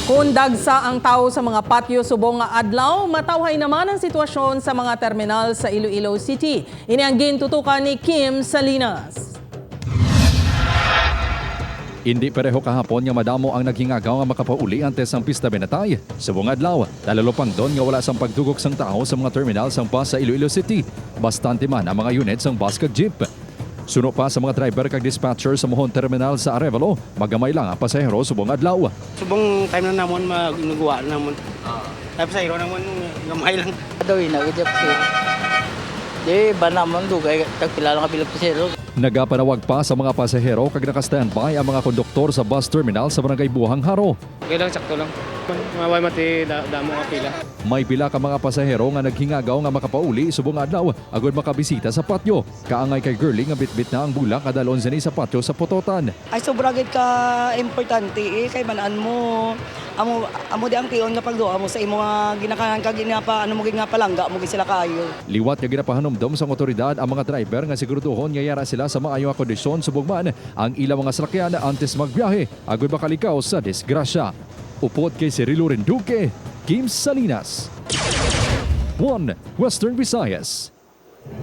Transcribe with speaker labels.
Speaker 1: Kung dagsa ang tao sa mga patio subong nga adlaw, matawhay naman ang sitwasyon sa mga terminal sa Iloilo City. Ini ang gintutukan ni Kim Salinas.
Speaker 2: Hindi pareho kahapon nga madamo ang naghingagaw nga makapauli antes ang pista benatay. Subong adlaw, talalo pang doon nga wala sang pagdugok sang tao sa mga terminal sang bus sa Iloilo City. Bastante man ang mga unit sang bus kag jeep. Suno pa sa mga driver kag dispatcher sa mohon terminal sa Arevalo, magamay lang ang pasahero subong adlaw.
Speaker 3: Subong time na namon magnagawa na namon. Tapos sa iro namon gamay lang.
Speaker 4: Daw inagidap ko. Di ba naman dugay tagpilala ka bilang pasero.
Speaker 2: Nagapanawag pa sa mga pasahero kag naka-standby ang mga konduktor sa bus terminal sa barangay Buhang Haro.
Speaker 3: Okay lang, sakto lang. Maway mati damo ka pila.
Speaker 2: May pila ka mga pasahero nga naghingagaw nga makapauli subong adlaw agod makabisita sa patio. Kaangay kay girlie nga bitbit na ang bulak kada 11 ni sa patio sa Pototan.
Speaker 5: Ay sobra gid ka importante kay banan mo amo di ang tion nga pagduha mo sa imo nga ginakanan ka ginapa ano mo gid nga palangga mo gid sila kaayo.
Speaker 2: Liwat nga ginapahanomdom sa otoridad ang mga driver nga siguraduhon nga yara sila sa maayo nga kondisyon subong man ang ilang mga sakyan antes magbiyahe agod makalikaw sa disgrasya. Upod kay Cirilo Renduque, Kim Salinas. 1 Western Visayas.